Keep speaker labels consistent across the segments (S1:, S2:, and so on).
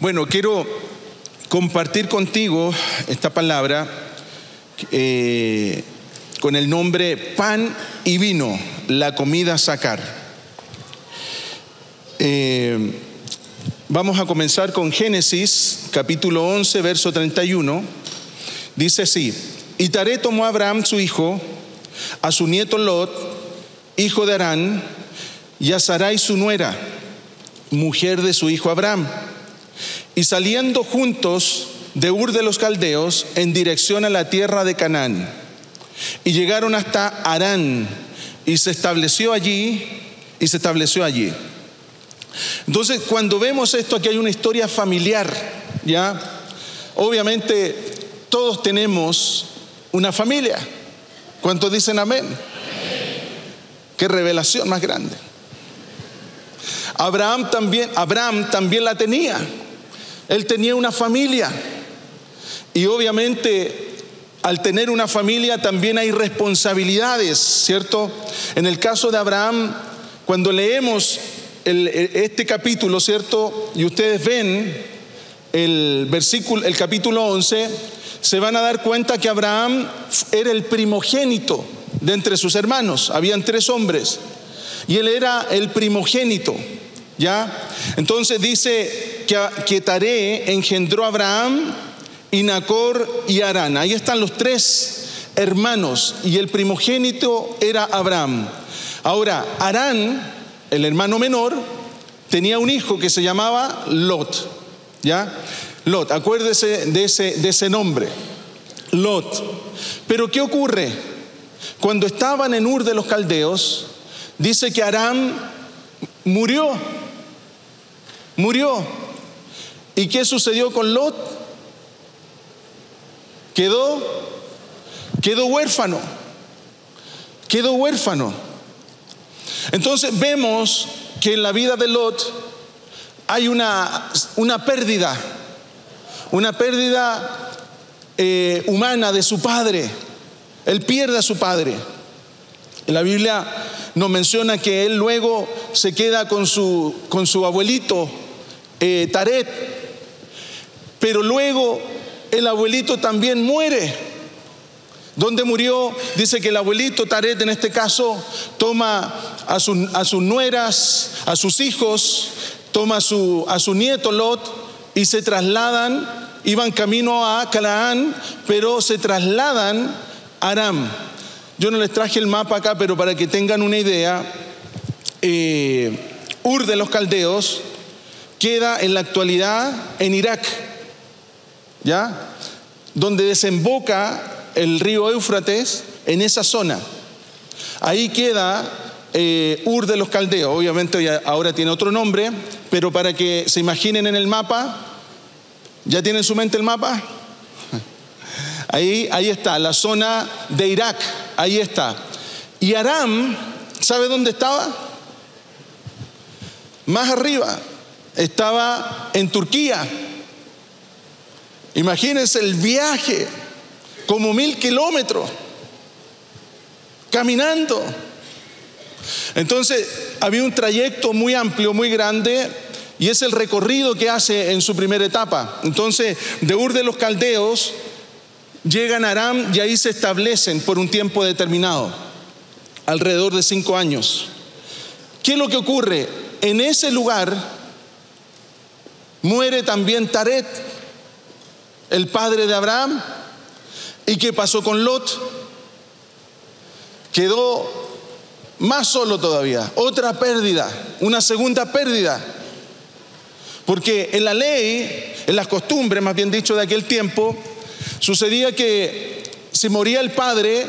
S1: Bueno, quiero compartir contigo esta palabra con el nombre pan y vino, la comida sacar. Vamos a comenzar con Génesis, capítulo 11, verso 31. Dice así: y Taré tomó a Abraham su hijo, a su nieto Lot, hijo de Harán, y a Sarai su nuera, mujer de su hijo Abraham, y saliendo juntos de Ur de los Caldeos en dirección a la tierra de Canaán, y llegaron hasta Harán, y se estableció allí. Entonces, cuando vemos esto, aquí hay una historia familiar, ¿ya? Obviamente, todos tenemos una familia. ¿Cuántos dicen amén? Qué revelación más grande. Abraham también la tenía. Él tenía una familia. Y obviamente, al tener una familia también hay responsabilidades, ¿cierto? En el caso de Abraham, cuando leemos este capítulo, ¿cierto? Y ustedes ven el capítulo 11, se van a dar cuenta que Abraham era el primogénito de entre sus hermanos. Habían 3 hombres y él era el primogénito, ¿ya? Entonces dice que Taré engendró a Abraham y Nacor y Harán. Ahí están los 3 hermanos y el primogénito era Abraham. Ahora, Harán, el hermano menor, tenía un hijo que se llamaba Lot, ¿ya? Lot, acuérdese de ese nombre, Lot. Pero ¿qué ocurre? Cuando estaban en Ur de los Caldeos, dice que Harán murió. ¿Y qué sucedió con Lot? Quedó huérfano. Entonces vemos que en la vida de Lot hay una pérdida humana de su padre. Él pierde a su padre. La Biblia nos menciona que él luego se queda con su abuelito Taret, pero luego el abuelito también muere. ¿Dónde murió? Dice que el abuelito Taret, en este caso, toma a sus nueras, a sus hijos, toma a su nieto Lot y se trasladan. Iban camino a Canaán, pero se trasladan a Aram. Yo no les traje el mapa acá, pero para que tengan una idea, Ur de los Caldeos queda en la actualidad en Irak, ¿ya? Donde desemboca el río Éufrates, en esa zona. Ahí queda Ur de los Caldeos. Obviamente ahora tiene otro nombre, pero para que se imaginen en el mapa, ¿ya tienen en su mente el mapa? Ahí está, la zona de Irak, ahí está. Y Aram, ¿sabe dónde estaba? Más arriba, estaba en Turquía. Imagínense el viaje, como 1000 kilómetros, caminando. Entonces, había un trayecto muy amplio, muy grande, y es el recorrido que hace en su primera etapa. Entonces, de Ur de los Caldeos llegan a Aram y ahí se establecen por un tiempo determinado, alrededor de 5 años. ¿Qué es lo que ocurre? En ese lugar muere también Taret, el padre de Abraham. ¿Y qué pasó con Lot? Quedó más solo todavía. Otra pérdida, una segunda pérdida. Porque en la ley, en las costumbres, más bien dicho, de aquel tiempo, sucedía que si moría el padre,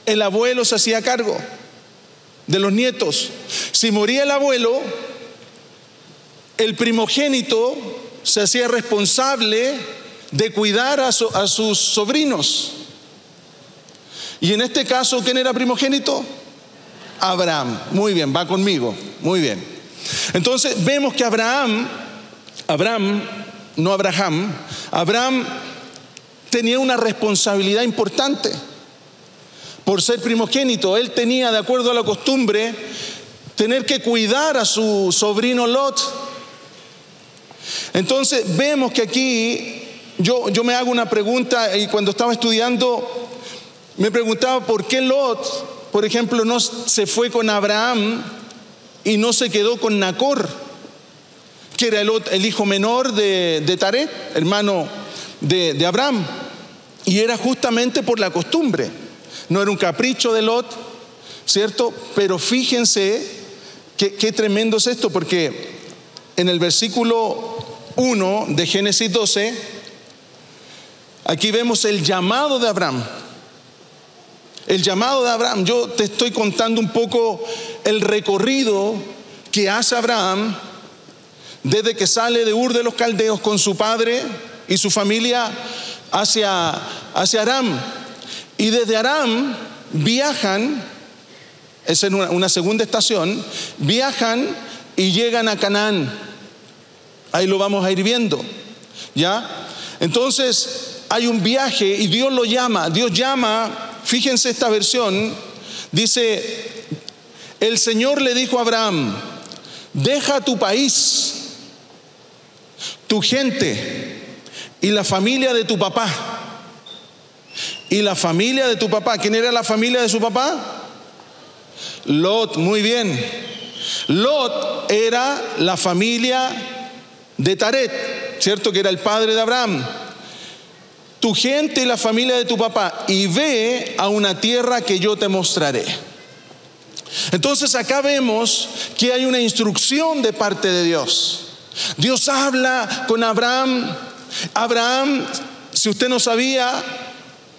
S1: el abuelo se hacía cargo de los nietos. Si moría el abuelo, el primogénito se hacía responsable de cuidar a sus sobrinos. Y en este caso, ¿quién era primogénito? Abraham. Muy bien, va conmigo. Muy bien. Entonces vemos que Abraham tenía una responsabilidad importante por ser primogénito. Él tenía, de acuerdo a la costumbre, tener que cuidar a su sobrino Lot. Entonces vemos que aquí yo me hago una pregunta, y cuando estaba estudiando me preguntaba por qué Lot, por ejemplo, no se fue con Abraham y no se quedó con Nacor, que era el hijo menor de Taré, hermano de Abraham. Y era justamente por la costumbre, no era un capricho de Lot, ¿cierto? Pero fíjense qué tremendo es esto, porque en el versículo 1 de Génesis 12, aquí vemos el llamado de Abraham. El llamado de Abraham. Yo te estoy contando un poco el recorrido que hace Abraham desde que sale de Ur de los Caldeos con su padre y su familia hacia Aram. Y desde Aram viajan, es en una segunda estación, viajan y llegan a Canaán. Ahí lo vamos a ir viendo, ¿ya? Entonces hay un viaje y Dios lo llama. Dios llama. Fíjense esta versión, dice: el Señor le dijo a Abraham: deja tu país, tu gente y la familia de tu papá. Y la familia de tu papá, ¿quién era la familia de su papá? Lot, muy bien. Lot era la familia de Taret, ¿cierto? Que era el padre de Abraham. Tu gente y la familia de tu papá, y ve a una tierra que yo te mostraré. Entonces acá vemos que hay una instrucción de parte de Dios. Dios habla con Abraham. Abraham, si usted no sabía,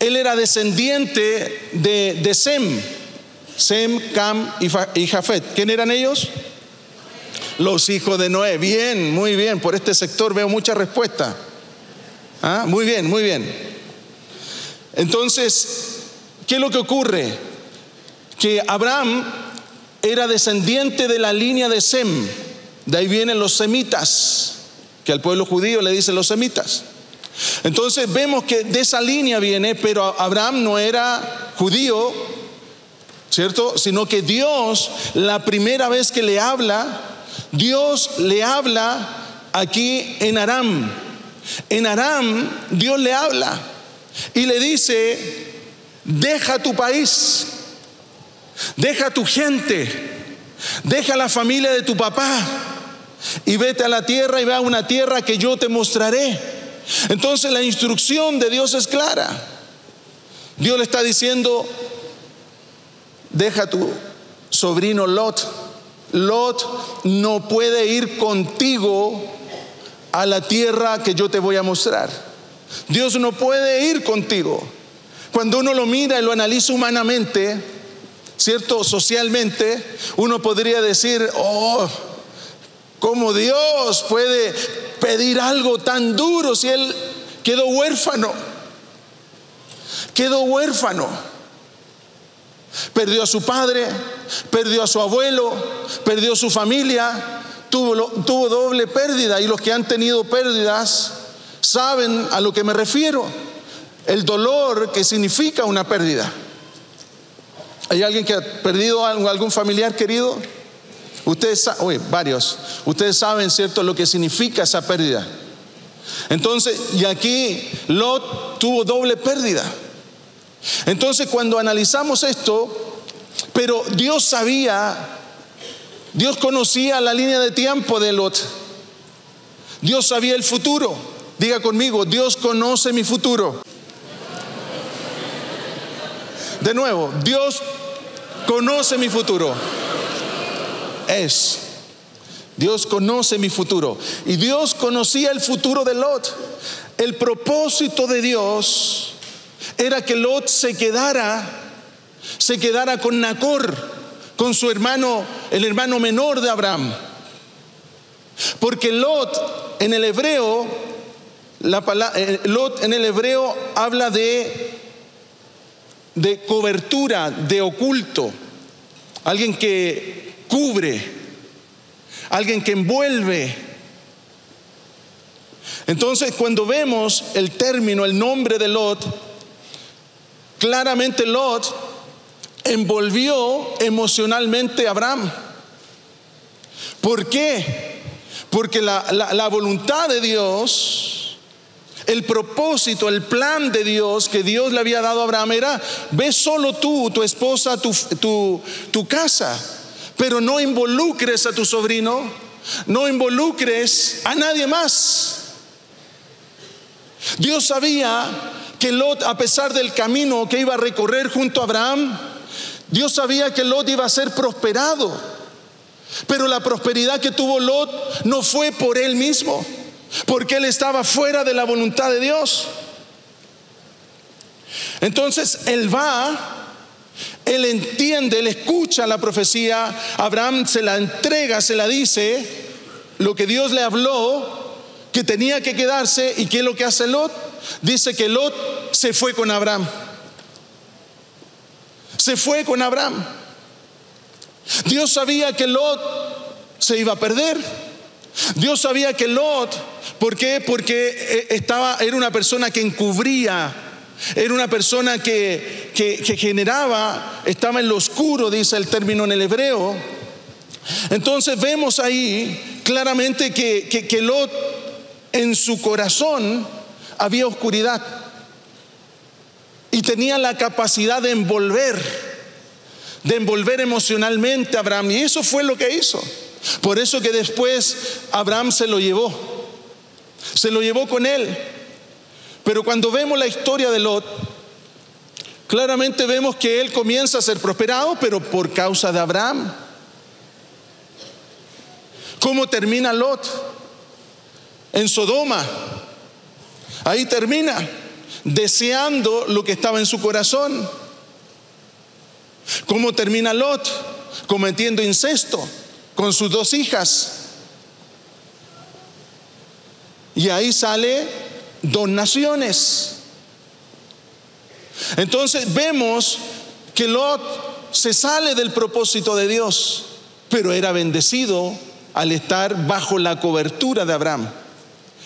S1: él era descendiente de Sem, Cam y Jafet. ¿Quién eran ellos? Los hijos de Noé. Bien, muy bien. Por este sector veo mucha respuesta. Muy bien, muy bien. Entonces, ¿qué es lo que ocurre? Que Abraham era descendiente de la línea de Sem. De ahí vienen los semitas, que al pueblo judío le dicen los semitas. Entonces vemos que de esa línea viene, pero Abraham no era judío, ¿cierto? Sino que Dios, la primera vez que le habla, Dios le habla aquí en Aram. En Aram Dios le habla y le dice: deja tu país, deja tu gente, deja la familia de tu papá y vete a la tierra, y ve a una tierra que yo te mostraré. Entonces la instrucción de Dios es clara. Dios le está diciendo: deja tu sobrino Lot. Lot no puede ir contigo a la tierra que yo te voy a mostrar. Dios no puede ir contigo. Cuando uno lo mira y lo analiza humanamente, ¿cierto? Socialmente, uno podría decir: oh, ¿cómo Dios puede pedir algo tan duro si él quedó huérfano? Quedó huérfano. Perdió a su padre, perdió a su abuelo, perdió su familia. Tuvo doble pérdida, y los que han tenido pérdidas saben a lo que me refiero, el dolor que significa una pérdida. ¿Hay alguien que ha perdido algún familiar querido? Ustedes varios. Ustedes saben, ¿cierto?, lo que significa esa pérdida. Entonces, y aquí Lot tuvo doble pérdida. Entonces, cuando analizamos esto, pero Dios sabía, Dios conocía la línea de tiempo de Lot. Dios sabía el futuro. Diga conmigo: Dios conoce mi futuro. De nuevo, Dios conoce mi futuro. Dios conoce mi futuro. Y Dios conocía el futuro de Lot. El propósito de Dios era que Lot se quedara con Nacor, con su hermano, el hermano menor de Abraham. Porque Lot en el hebreo, Lot en el hebreo habla de cobertura, de oculto, alguien que cubre, alguien que envuelve. Entonces, cuando vemos el término, el nombre de Lot, claramente Lot envolvió emocionalmente a Abraham. ¿Por qué? Porque la voluntad de Dios, el propósito, el plan de Dios que Dios le había dado a Abraham era: ve solo tú, tu esposa, tu casa, pero no involucres a tu sobrino, no involucres a nadie más. Dios sabía que Lot, a pesar del camino que iba a recorrer junto a Abraham, Dios sabía que Lot iba a ser prosperado. Pero la prosperidad que tuvo Lot no fue por él mismo, porque él estaba fuera de la voluntad de Dios. Entonces él entiende, él escucha la profecía. Abraham se la entrega, se la dice, lo que Dios le habló, que tenía que quedarse. ¿Y qué es lo que hace Lot? Dice que Lot se fue con Abraham. Se fue con Abraham. Dios sabía que Lot se iba a perder. Dios sabía que Lot, ¿por qué? Porque era una persona que encubría, era una persona que generaba, estaba en lo oscuro, dice el término en el hebreo. Entonces vemos ahí claramente que Lot, en su corazón había oscuridad y tenía la capacidad de envolver emocionalmente a Abraham, y eso fue lo que hizo. Por eso que después Abraham se lo llevó con él. Pero cuando vemos la historia de Lot, claramente vemos que él comienza a ser prosperado, pero por causa de Abraham. ¿Cómo termina Lot? En Sodoma. Ahí termina, deseando lo que estaba en su corazón. ¿Cómo termina Lot? Cometiendo incesto con sus 2 hijas. Y ahí sale 2 naciones. Entonces vemos que Lot se sale del propósito de Dios, pero era bendecido al estar bajo la cobertura de Abraham.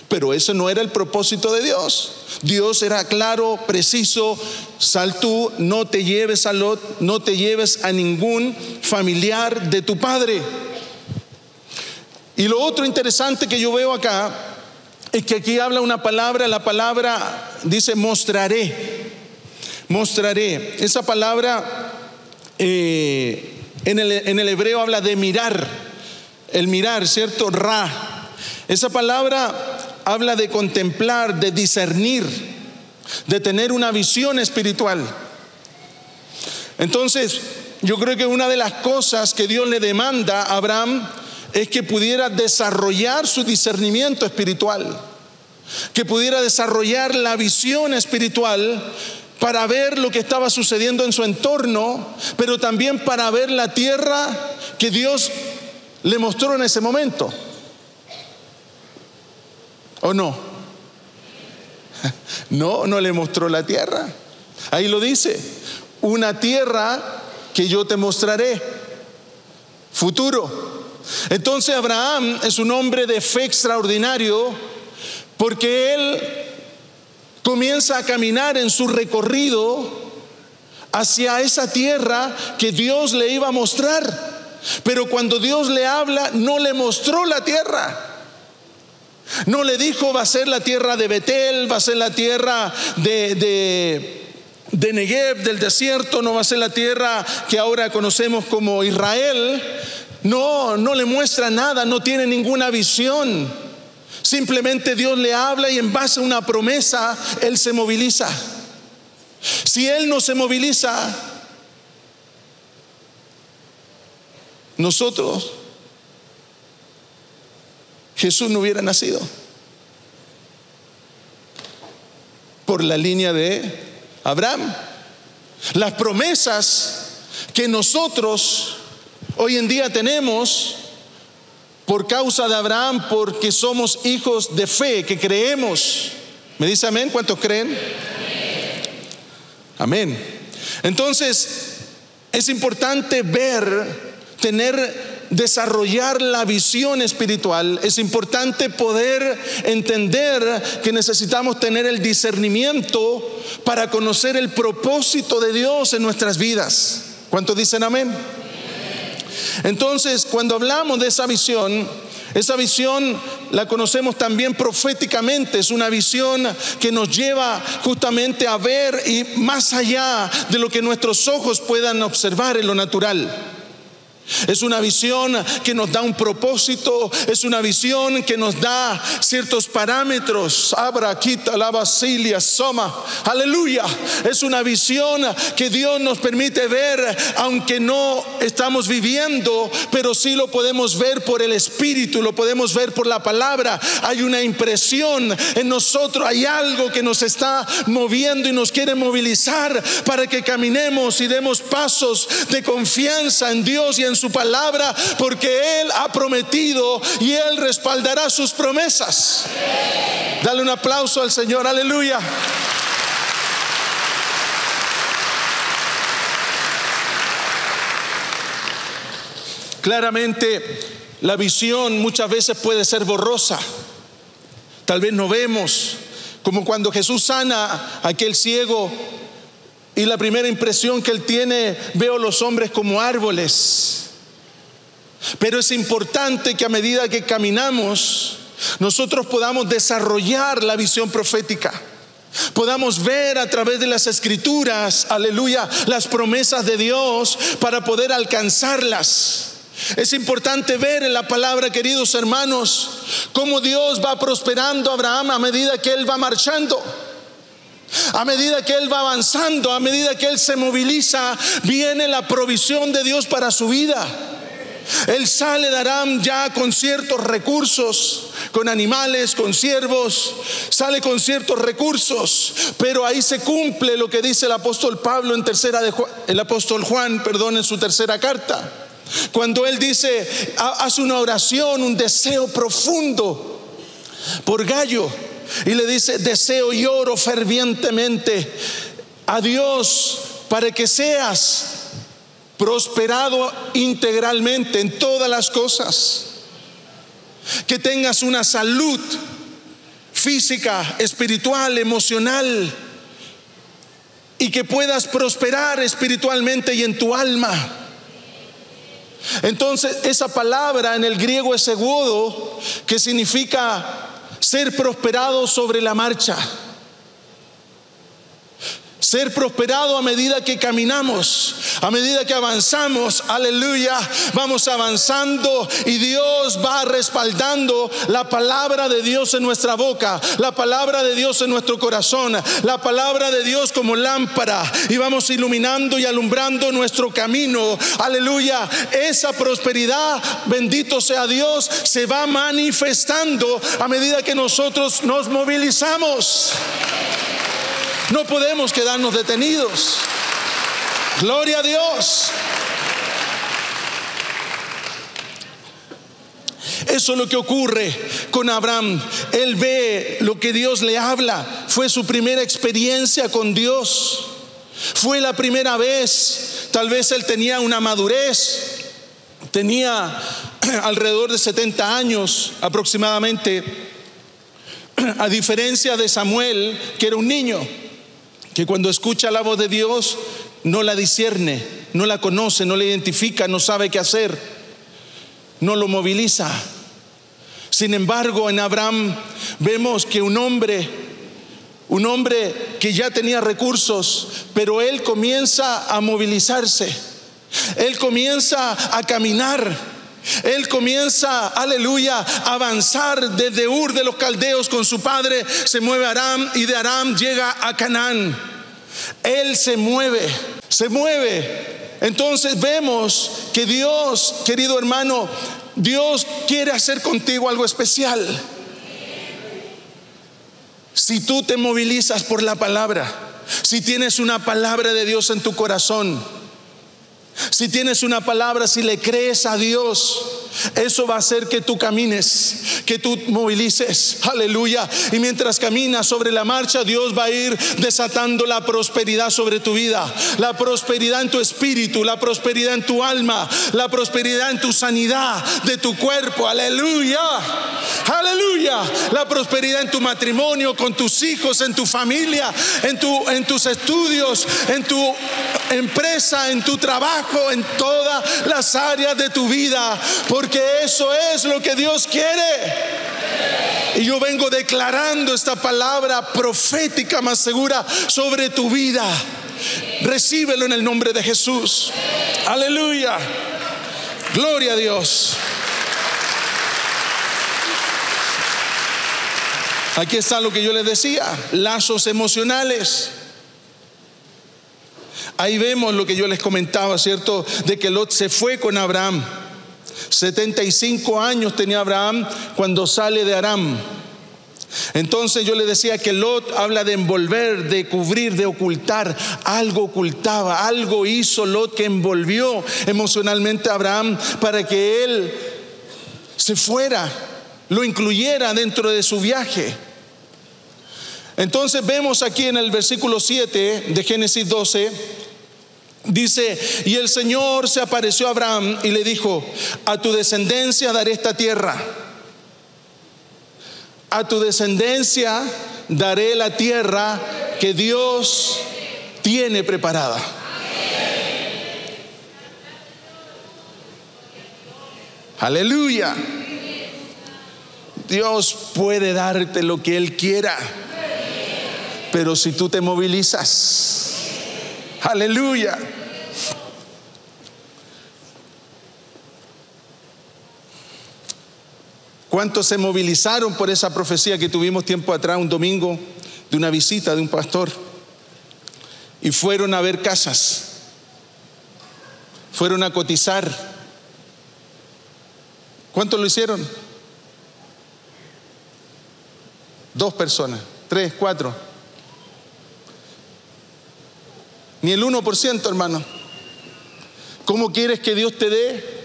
S1: Pero ese no era el propósito de Dios. Dios era claro, preciso: sal tú, no te lleves a Lot, no te lleves a ningún familiar de tu padre. Y lo otro interesante que yo veo acá es que aquí habla una palabra, la palabra dice mostraré. Mostraré. Esa palabra en el hebreo habla de mirar. El mirar, ¿cierto? Ra. Esa palabra habla de contemplar, de discernir, de tener una visión espiritual. Entonces, yo creo que una de las cosas que Dios le demanda a Abraham es que pudiera desarrollar su discernimiento espiritual, que pudiera desarrollar la visión espiritual para ver lo que estaba sucediendo en su entorno, pero también para ver la tierra que Dios le mostró en ese momento. ¿O no? No le mostró la tierra. Ahí lo dice: una tierra que yo te mostraré. Futuro. Entonces Abraham es un hombre de fe extraordinario, porque él comienza a caminar en su recorrido hacia esa tierra que Dios le iba a mostrar. Pero cuando Dios le habla, no le mostró la tierra. No le dijo: va a ser la tierra de Betel, va a ser la tierra de Negev, del desierto, no va a ser la tierra que ahora conocemos como Israel. No le muestra nada, no tiene ninguna visión. Simplemente Dios le habla y en base a una promesa él se moviliza. Si él no se moviliza, nosotros, Jesús no hubiera nacido por la línea de Abraham. Las promesas que nosotros hoy en día tenemos por causa de Abraham, porque somos hijos de fe, que creemos. ¿Me dice amén? ¿Cuántos creen? Amén. Entonces es importante desarrollar la visión espiritual. Es importante poder entender que necesitamos tener el discernimiento para conocer el propósito de Dios en nuestras vidas. ¿Cuántos dicen amén? Entonces, cuando hablamos de esa visión la conocemos también proféticamente. Es una visión que nos lleva justamente a ver y más allá de lo que nuestros ojos puedan observar en lo natural. Es una visión que nos da un propósito, es una visión que nos da ciertos parámetros. Abra, quita, la basilia, soma, aleluya. Es una visión que Dios nos permite ver, aunque no estamos viviendo, pero sí lo podemos ver por el Espíritu, lo podemos ver por la palabra. Hay una impresión en nosotros, hay algo que nos está moviendo y nos quiere movilizar para que caminemos y demos pasos de confianza en Dios y en su palabra, porque Él ha prometido y Él respaldará sus promesas. Dale un aplauso al Señor, aleluya. Claramente la visión muchas veces puede ser borrosa. Tal vez no vemos, como cuando Jesús sana a aquel ciego y la primera impresión que él tiene: veo los hombres como árboles. Pero es importante que a medida que caminamos, nosotros podamos desarrollar la visión profética, podamos ver a través de las Escrituras, aleluya, las promesas de Dios para poder alcanzarlas. Es importante ver en la palabra, queridos hermanos, cómo Dios va prosperando a Abraham a medida que él va marchando. A medida que él va avanzando, a medida que él se moviliza, viene la provisión de Dios para su vida. Él sale de Aram ya con ciertos recursos, con animales, con siervos, sale con ciertos recursos, pero ahí se cumple lo que dice el apóstol Pablo el apóstol Juan, en su tercera carta, cuando él dice, hace una oración, un deseo profundo por Gallo, y le dice: deseo y oro fervientemente a Dios para que seas prosperado integralmente en todas las cosas, que tengas una salud física, espiritual, emocional, y que puedas prosperar espiritualmente y en tu alma. Entonces, esa palabra en el griego es egodo, que significa ser prosperado sobre la marcha. Ser prosperado a medida que caminamos, a medida que avanzamos, aleluya, vamos avanzando y Dios va respaldando la palabra de Dios en nuestra boca, la palabra de Dios en nuestro corazón, la palabra de Dios como lámpara, y vamos iluminando y alumbrando nuestro camino, aleluya. Esa prosperidad, bendito sea Dios, se va manifestando a medida que nosotros nos movilizamos. No podemos quedarnos detenidos. Gloria a Dios. Eso es lo que ocurre con Abraham. Él ve lo que Dios le habla. Fue su primera experiencia con Dios. Fue la primera vez. Tal vez él tenía una madurez. Tenía alrededor de 70 años aproximadamente. A diferencia de Samuel, que era un niño, que cuando escucha la voz de Dios no la discierne, no la conoce, no la identifica, no sabe qué hacer, no lo moviliza. Sin embargo, en Abraham vemos que un hombre que ya tenía recursos, pero él comienza a movilizarse, él comienza a caminar. Él comienza, aleluya, a avanzar desde Ur de los Caldeos con su padre, se mueve a Aram y de Aram llega a Canaán. Él se mueve. Entonces vemos que Dios, querido hermano, Dios quiere hacer contigo algo especial. Si tú te movilizas por la palabra, si tienes una palabra de Dios en tu corazón, si tienes una palabra, si le crees a Dios, Eso va a hacer que tú camines, que tú movilices, aleluya. Y mientras caminas sobre la marcha, Dios va a ir desatando la prosperidad sobre tu vida, la prosperidad en tu espíritu, la prosperidad en tu alma, la prosperidad en tu sanidad de tu cuerpo, aleluya, aleluya. La prosperidad en tu matrimonio, con tus hijos, en tu familia, en tus estudios, en tu empresa, en tu trabajo, en todas las áreas de tu vida, porque eso es lo que Dios quiere. Y yo vengo declarando esta palabra profética más segura sobre tu vida. Recíbelo en el nombre de Jesús. Aleluya. Gloria a Dios. Aquí está lo que yo les decía, lazos emocionales. Ahí vemos lo que yo les comentaba, ¿cierto? De que Lot se fue con Abraham. 75 años tenía Abraham cuando sale de Aram. Entonces yo les decía que Lot habla de envolver, de cubrir, de ocultar. Algo ocultaba, algo hizo Lot que envolvió emocionalmente a Abraham para que él se fuera, lo incluyera dentro de su viaje. Entonces vemos aquí en el versículo 7 de Génesis 12, dice: y el Señor se apareció a Abraham y le dijo: a tu descendencia daré esta tierra. A tu descendencia daré la tierra que Dios tiene preparada. Aleluya. Dios puede darte lo que Él quiera, pero si tú te movilizas, aleluya. ¿Cuántos se movilizaron por esa profecía que tuvimos tiempo atrás, un domingo, de una visita de un pastor? Y fueron a ver casas, fueron a cotizar. ¿Cuántos lo hicieron? 2 personas, 3, 4. Ni el 1%, hermano. ¿Cómo quieres que Dios te dé?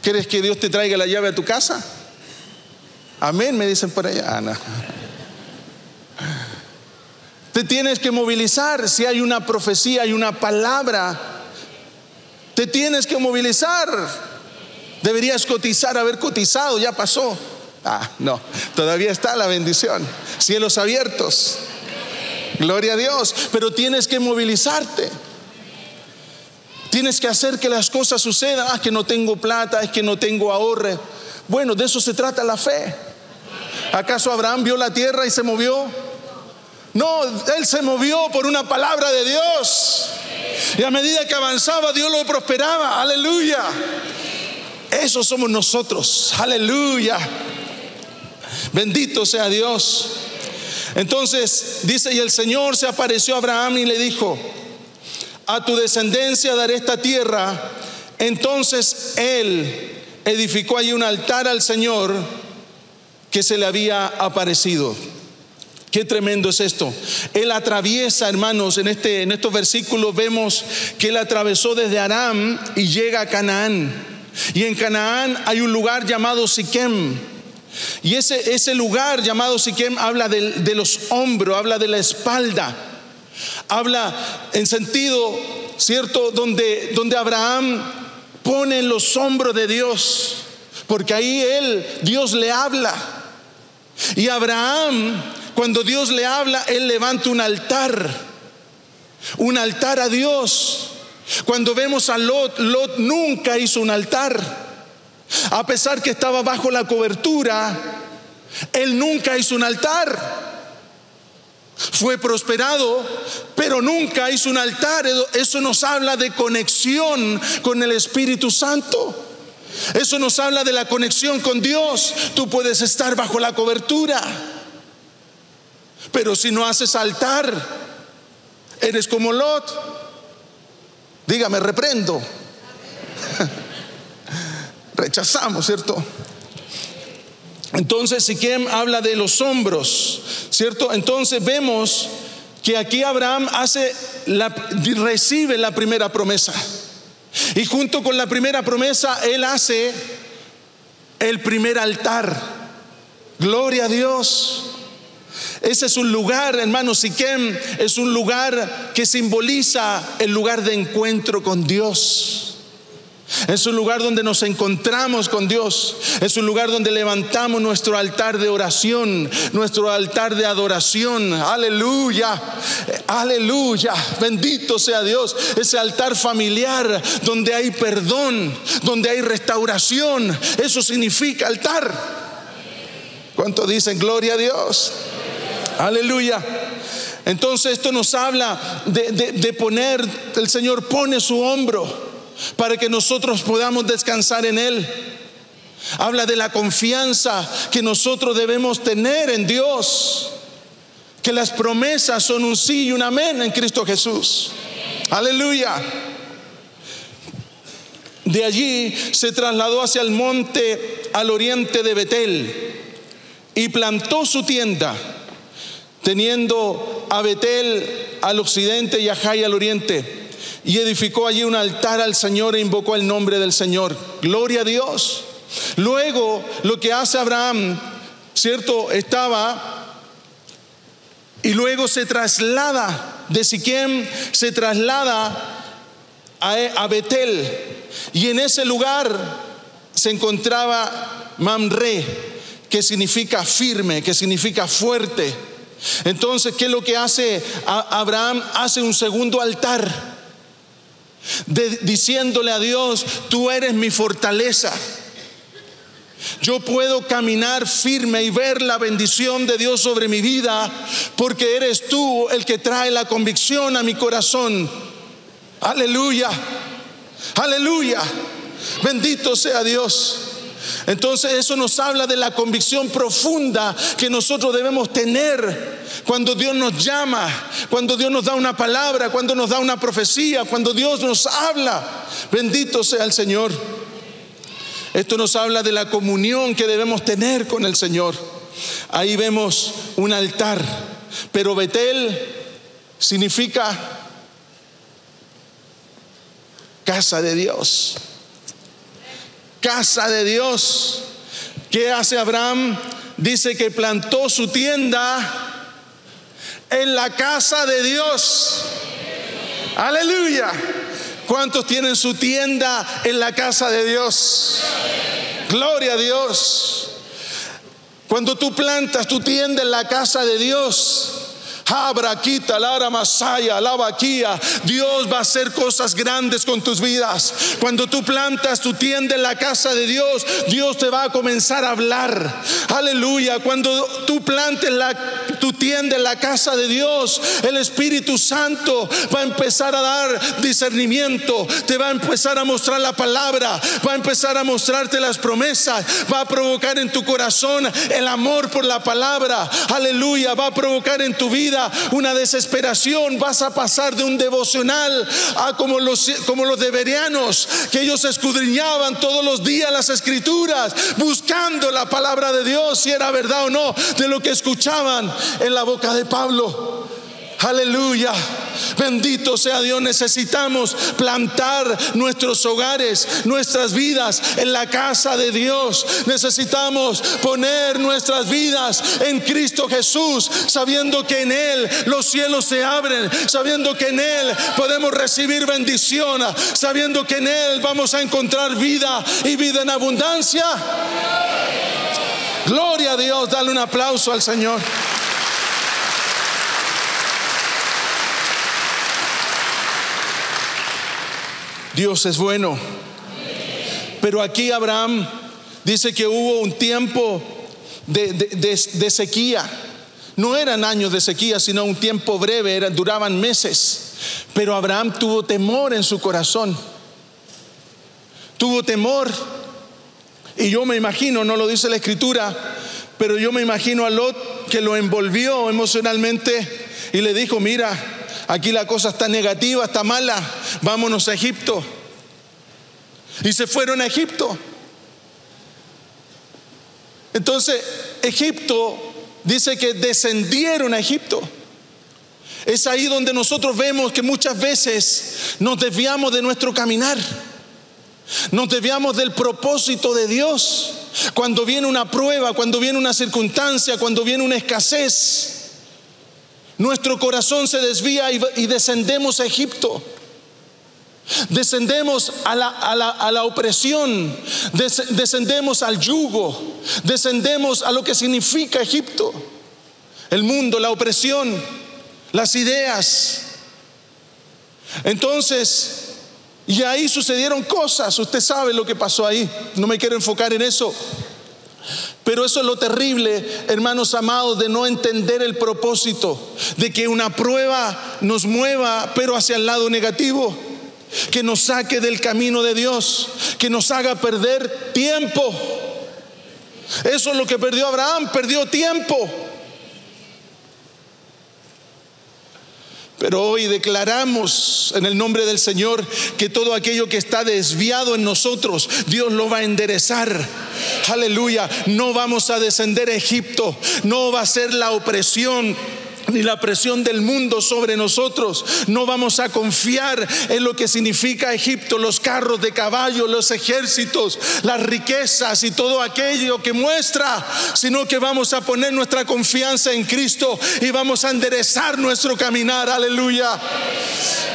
S1: ¿Quieres que Dios te traiga la llave a tu casa? Amén, me dicen por allá. No. Te tienes que movilizar. Si hay una profecía, hay una palabra, te tienes que movilizar. Deberías cotizar, haber cotizado, ya pasó. No, todavía está la bendición. Cielos abiertos. Gloria a Dios. Pero tienes que movilizarte. Tienes que hacer que las cosas sucedan. Es que no tengo plata, es que no tengo ahorro. Bueno, de eso se trata la fe. ¿Acaso Abraham vio la tierra y se movió? No, él se movió por una palabra de Dios. Y a medida que avanzaba, Dios lo prosperaba. Aleluya. Eso somos nosotros. Aleluya. Bendito sea Dios. Entonces dice: y el Señor se apareció a Abraham y le dijo: a tu descendencia daré esta tierra. Entonces él edificó allí un altar al Señor que se le había aparecido. Qué tremendo es esto. Él atraviesa, hermanos, en estos versículos vemos que él atravesó desde Aram y llega a Canaán. Y en Canaán hay un lugar llamado Siquem. Y ese lugar llamado Siquem habla de los hombros, habla de la espalda. Habla en sentido, ¿cierto? Donde Abraham pone en los hombros de Dios, porque ahí Dios le habla. Y Abraham, cuando Dios le habla, él levanta un altar a Dios. Cuando vemos a Lot nunca hizo un altar. A pesar que estaba bajo la cobertura, él nunca hizo un altar. Fue prosperado, pero nunca hizo un altar. Eso nos habla de conexión con el Espíritu Santo. Eso nos habla de la conexión con Dios. Tú puedes estar bajo la cobertura, pero si no haces altar, eres como Lot. Dígame, reprendo. Rechazamos, ¿cierto? Entonces Siquem habla de los hombros, ¿cierto? Entonces vemos que aquí Abraham recibe la primera promesa. Y junto con la primera promesa, Él hace el primer altar. Gloria a Dios. Ese es un lugar, hermano, Siquem es un lugar que simboliza el lugar de encuentro con Dios. Es un lugar donde nos encontramos con Dios. Es un lugar donde levantamos nuestro altar de oración, nuestro altar de adoración. Aleluya, aleluya, bendito sea Dios. Ese altar familiar donde hay perdón, donde hay restauración. Eso significa altar. ¿Cuántos dicen gloria a Dios? Aleluya. Entonces esto nos habla de poner, el Señor pone su hombro para que nosotros podamos descansar en Él. Habla de la confianza que nosotros debemos tener en Dios, que las promesas son un sí y un amén en Cristo Jesús. Aleluya. De allí se trasladó hacia el monte al oriente de Betel y plantó su tienda, teniendo a Betel al occidente y a Jai al oriente. Y edificó allí un altar al Señor e invocó el nombre del Señor. Gloria a Dios. Luego lo que hace Abraham, ¿cierto? Y luego se traslada de Siquem, se traslada a Betel. Y en ese lugar se encontraba Mamre, que significa firme, que significa fuerte. Entonces, ¿qué es lo que hace Abraham? Hace un segundo altar, diciéndole a Dios: tú eres mi fortaleza. Yo puedo caminar firme y ver la bendición de Dios sobre mi vida, porque eres tú el que trae la convicción a mi corazón. Aleluya, aleluya, bendito sea Dios. Entonces eso nos habla de la convicción profunda que nosotros debemos tener cuando Dios nos llama, cuando Dios nos da una palabra, cuando nos da una profecía, cuando Dios nos habla. Bendito sea el Señor. Esto nos habla de la comunión que debemos tener con el Señor. Ahí vemos un altar, pero Betel significa casa de Dios. Casa de Dios. ¿Qué hace Abraham? Dice que plantó su tienda en la casa de Dios. Aleluya. ¿Cuántos tienen su tienda en la casa de Dios? Gloria a Dios. Cuando tú plantas tu tienda en la casa de Dios, Abraquita, Lara Masaya, Lavaquía, Dios va a hacer cosas grandes con tus vidas. Cuando tú plantas tu tienda en la casa de Dios, Dios te va a comenzar a hablar. Aleluya. Cuando tú plantes tu tienda en la casa de Dios, el Espíritu Santo va a empezar a dar discernimiento, te va a empezar a mostrar la palabra, va a empezar a mostrarte las promesas, va a provocar en tu corazón el amor por la palabra. Aleluya. Va a provocar en tu vida una desesperación. Vas a pasar de un devocional a como los de bereanos, que ellos escudriñaban todos los días las escrituras, buscando la palabra de Dios, si era verdad o no, de lo que escuchaban en la boca de Pablo. Aleluya, bendito sea Dios. Necesitamos plantar nuestros hogares, nuestras vidas en la casa de Dios. Necesitamos poner nuestras vidas en Cristo Jesús, sabiendo que en Él los cielos se abren, sabiendo que en Él podemos recibir bendición, sabiendo que en Él vamos a encontrar vida y vida en abundancia. Gloria a Dios. Dale un aplauso al Señor. Dios es bueno. Pero aquí Abraham dice que hubo un tiempo de sequía. No eran años de sequía, sino un tiempo breve, duraban meses. Pero Abraham tuvo temor en su corazón. Tuvo temor. Y yo me imagino, no lo dice la Escritura, pero yo me imagino a Lot, que lo envolvió emocionalmente y le dijo: mira, aquí la cosa está negativa, está mala, vámonos a Egipto. Y se fueron a Egipto. Entonces Egipto dice que descendieron a Egipto. Es ahí donde nosotros vemos que muchas veces nos desviamos de nuestro caminar. Nos desviamos del propósito de Dios. Cuando viene una prueba, cuando viene una circunstancia, cuando viene una escasez, nuestro corazón se desvía y descendemos a Egipto. Descendemos a la opresión, descendemos al yugo, descendemos a lo que significa Egipto, el mundo, la opresión, las ideas. Entonces, y ahí sucedieron cosas. Usted sabe lo que pasó ahí. No me quiero enfocar en eso. Pero eso es lo terrible, hermanos amados, de no entender el propósito, de que una prueba nos mueva, pero hacia el lado negativo, que nos saque del camino de Dios, que nos haga perder tiempo. Eso es lo que perdió Abraham, perdió tiempo. Pero hoy declaramos en el nombre del Señor que todo aquello que está desviado en nosotros, Dios lo va a enderezar. Aleluya. No vamos a descender a Egipto. No va a ser la opresión ni la presión del mundo sobre nosotros. No vamos a confiar en lo que significa Egipto, los carros de caballo, los ejércitos, las riquezas y todo aquello que muestra, sino que vamos a poner nuestra confianza en Cristo y vamos a enderezar nuestro caminar. Aleluya.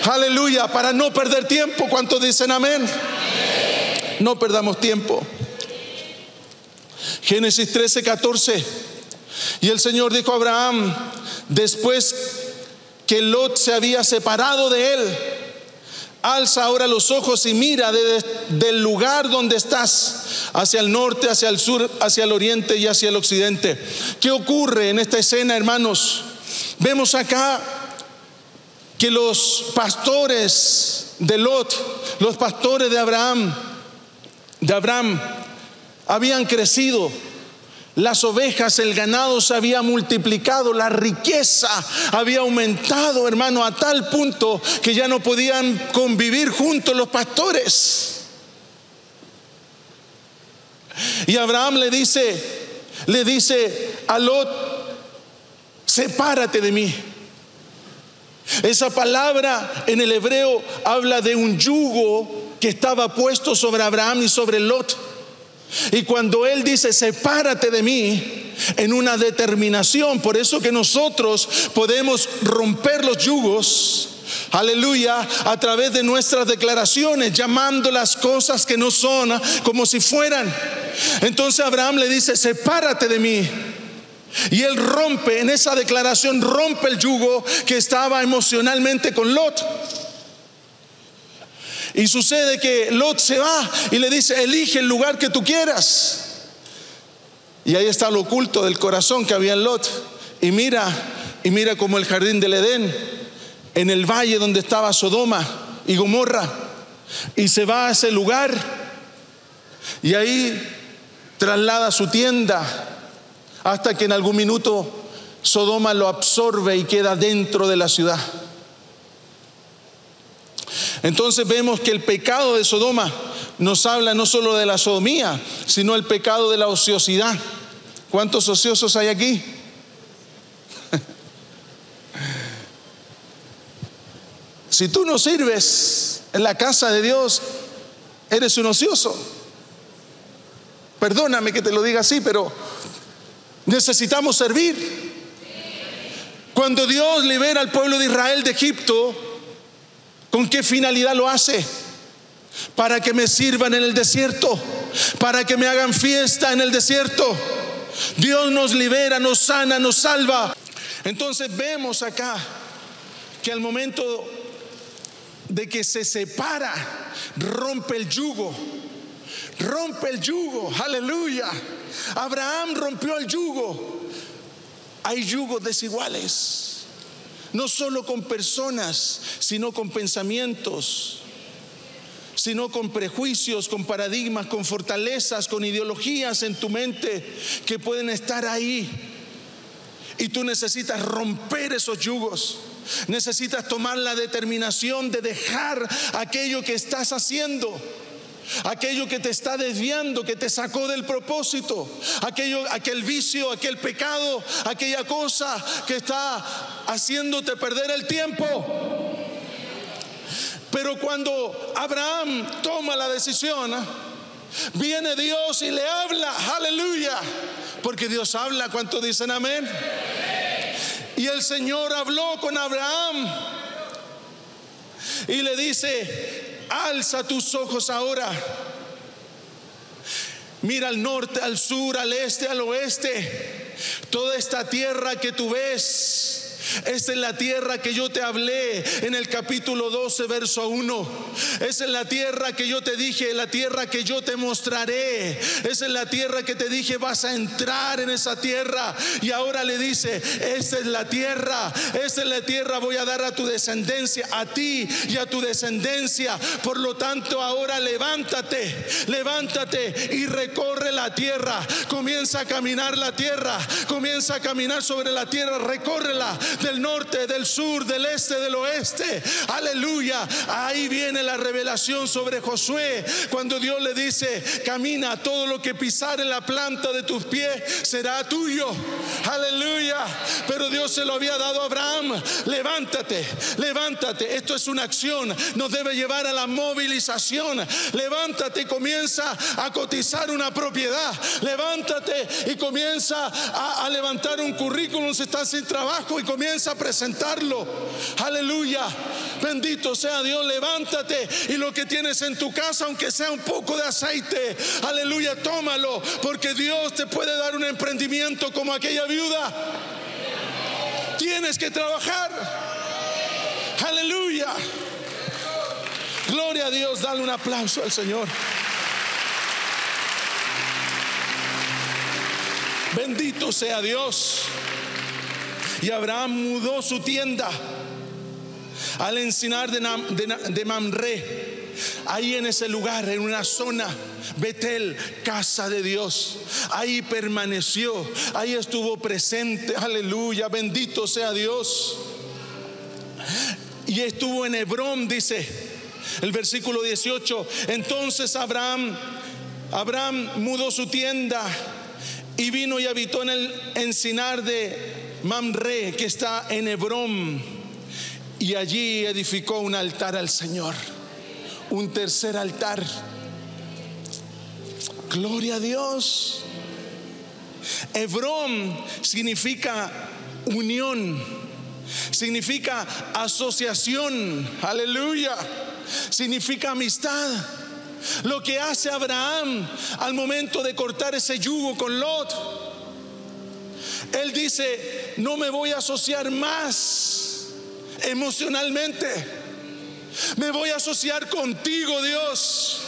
S1: Aleluya. Para no perder tiempo. ¿Cuántos dicen amén? No perdamos tiempo. Génesis 13:14. Y el Señor dijo a Abraham, después que Lot se había separado de él: alza ahora los ojos y mira del lugar donde estás, hacia el norte, hacia el sur, hacia el oriente y hacia el occidente. ¿Qué ocurre en esta escena, hermanos? Vemos acá que los pastores de Lot, los pastores de Abraham habían crecido. Las ovejas, el ganado se había multiplicado, la riqueza había aumentado, hermano, a tal punto que ya no podían convivir juntos los pastores. Y Abraham le dice a Lot: sepárate de mí. Esa palabra en el hebreo habla de un yugo que estaba puesto sobre Abraham y sobre Lot. Y cuando él dice sepárate de mí, en una determinación, por eso que nosotros podemos romper los yugos, aleluya, a través de nuestras declaraciones, llamando las cosas que no son como si fueran. Entonces Abraham le dice sepárate de mí. Y él rompe, en esa declaración rompe el yugo que estaba emocionalmente con Lot. Y sucede que Lot se va y le dice: elige el lugar que tú quieras. Y ahí está lo oculto del corazón que había en Lot. Y mira como el jardín del Edén, en el valle donde estaba Sodoma y Gomorra. Y se va a ese lugar y ahí traslada su tienda, hasta que en algún minuto Sodoma lo absorbe y queda dentro de la ciudad. Entonces vemos que el pecado de Sodoma nos habla no solo de la sodomía, sino el pecado de la ociosidad. ¿Cuántos ociosos hay aquí? Si tú no sirves en la casa de Dios, eres un ocioso. Perdóname que te lo diga así, pero necesitamos servir. Cuando Dios libera al pueblo de Israel de Egipto, ¿con qué finalidad lo hace? Para que me sirvan en el desierto, para que me hagan fiesta en el desierto. Dios nos libera, nos sana, nos salva. Entonces vemos acá que al momento de que se separa, rompe el yugo. Rompe el yugo, aleluya. Abraham rompió el yugo. Hay yugos desiguales, no solo con personas, sino con pensamientos, sino con prejuicios, con paradigmas, con fortalezas, con ideologías en tu mente que pueden estar ahí. Y tú necesitas romper esos yugos. Necesitas tomar la determinación de dejar aquello que estás haciendo, aquello que te está desviando, que te sacó del propósito, aquel vicio, aquel pecado, aquella cosa que está haciéndote perder el tiempo. Pero cuando Abraham toma la decisión, viene Dios y le habla, aleluya, porque Dios habla. ¿Cuántos dicen amén? Y el Señor habló con Abraham y le dice: alza tus ojos ahora, mira al norte, al sur, al este, al oeste. Toda esta tierra que tú ves, esta es la tierra que yo te hablé en el capítulo 12, verso 1. Esa es la tierra que yo te dije, la tierra que yo te mostraré. Esa es la tierra que te dije, vas a entrar en esa tierra. Y ahora le dice: esta es la tierra, esta es la tierra, voy a dar a tu descendencia, a ti y a tu descendencia. Por lo tanto, ahora levántate, levántate y recorre la tierra. Comienza a caminar la tierra, comienza a caminar sobre la tierra, recórrela del norte, del sur, del este, del oeste. Aleluya. Ahí viene la revelación sobre Josué, cuando Dios le dice: camina, todo lo que pisar en la planta de tus pies será tuyo. Aleluya. Pero Dios se lo había dado a Abraham. Levántate, levántate. Esto es una acción, nos debe llevar a la movilización. Levántate y comienza a cotizar una propiedad. Levántate y comienza a levantar un currículum si estás sin trabajo, y comienza a presentarlo. Aleluya. Bendito sea Dios. Levántate y lo que tienes en tu casa, aunque sea un poco de aceite, aleluya, tómalo, porque Dios te puede dar un emprendimiento como aquella viuda. Tienes que trabajar. Aleluya. Gloria a Dios. Dale un aplauso al Señor. Bendito sea Dios. Y Abraham mudó su tienda al encinar de Mamre. Ahí en ese lugar, en una zona, Betel, casa de Dios. Ahí permaneció, ahí estuvo presente. Aleluya, bendito sea Dios. Y estuvo en Hebrón, dice el versículo 18. Entonces Abraham mudó su tienda y vino y habitó en el encinar de Mamre, que está en Hebrón, y allí edificó un altar al Señor, un tercer altar. Gloria a Dios. Hebrón significa unión, significa asociación. Aleluya. Significa amistad. Lo que hace Abraham al momento de cortar ese yugo con Lot, él dice: no me voy a asociar más emocionalmente, me voy a asociar contigo, Dios.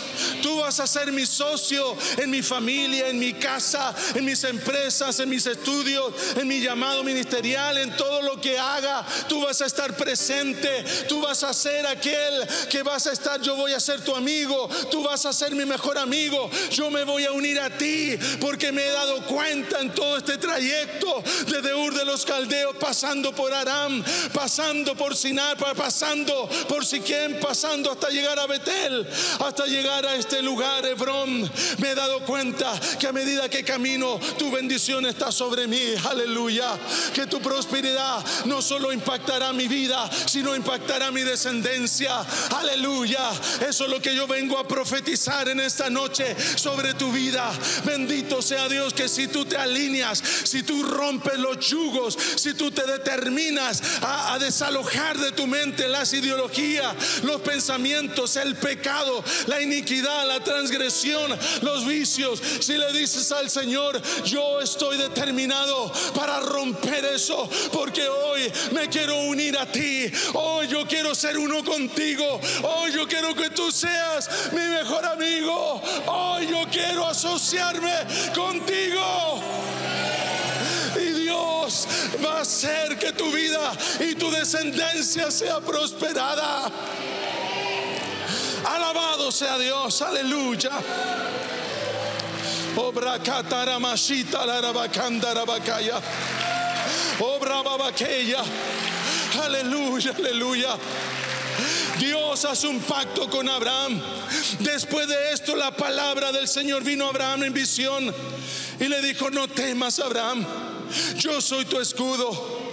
S1: Tú vas a ser mi socio en mi familia, en mi casa, en mis empresas, en mis estudios, en mi llamado ministerial, en todo lo que haga. Tú vas a estar presente. Tú vas a ser aquel que vas a estar. Yo voy a ser tu amigo. Tú vas a ser mi mejor amigo. Yo me voy a unir a ti, porque me he dado cuenta en todo este trayecto, desde Ur de los Caldeos, pasando por Aram, pasando por Sinar, pasando por Siquem, pasando hasta llegar a Betel, hasta llegar a este lugar, Hebrón. Me he dado cuenta que a medida que camino, tu bendición está sobre mí. Aleluya. Que tu prosperidad no solo impactará mi vida, sino impactará mi descendencia. Aleluya. Eso es lo que yo vengo a profetizar en esta noche sobre tu vida. Bendito sea Dios, que si tú te alineas, si tú rompes los yugos, si tú te determinas a desalojar de tu mente las ideologías, los pensamientos, el pecado, la iniquidad, la transgresión, los vicios, si le dices al Señor: yo estoy determinado para romper eso, porque hoy me quiero unir a ti, hoy yo quiero ser uno contigo, hoy yo quiero que tú seas mi mejor amigo, hoy yo quiero asociarme contigo. Y Dios va a hacer que tu vida y tu descendencia sea prosperada. Alabado sea Dios. Aleluya. Obra cataramashita la rabacanda rabacaya. Obra babaqueya. Aleluya, aleluya. Dios hace un pacto con Abraham. Después de esto, la palabra del Señor vino a Abraham en visión y le dijo: no temas, Abraham, yo soy tu escudo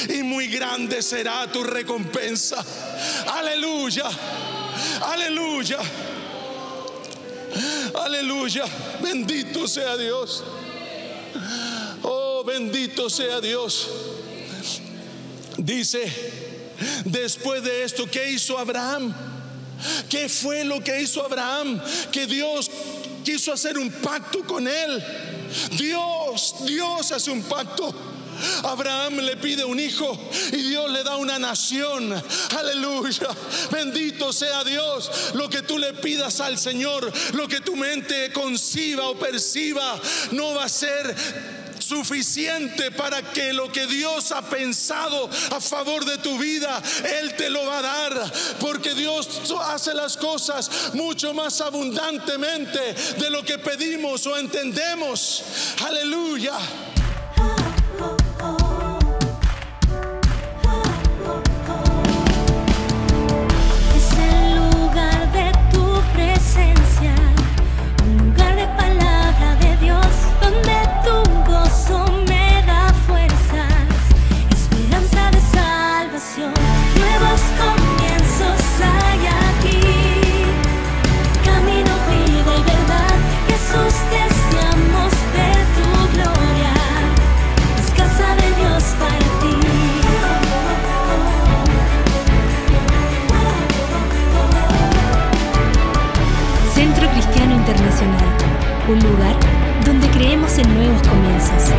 S1: y muy grande será tu recompensa. Aleluya. Aleluya. Aleluya. Bendito sea Dios. Oh, bendito sea Dios. Dice, después de esto, ¿qué hizo Abraham? ¿Qué fue lo que hizo Abraham? Que Dios quiso hacer un pacto con él. Dios hace un pacto. Abraham le pide un hijo y Dios le da una nación. Aleluya. Bendito sea Dios. Lo que tú le pidas al Señor, lo que tu mente conciba o perciba, no va a ser suficiente para que lo que Dios ha pensado a favor de tu vida, Él te lo va a dar, porque Dios hace las cosas mucho más abundantemente de lo que pedimos o entendemos. Aleluya.
S2: Es el lugar de tu presencia, un lugar de palabra de Dios, donde tu gozo me da fuerzas, esperanza de salvación, nuevos comienzos hay aquí, camino, vida y verdad. Jesús, deseamos ver tu gloria, es casa de Dios para ti. Centro Cristiano Internacional, un lugar donde creemos en nuevos comienzos.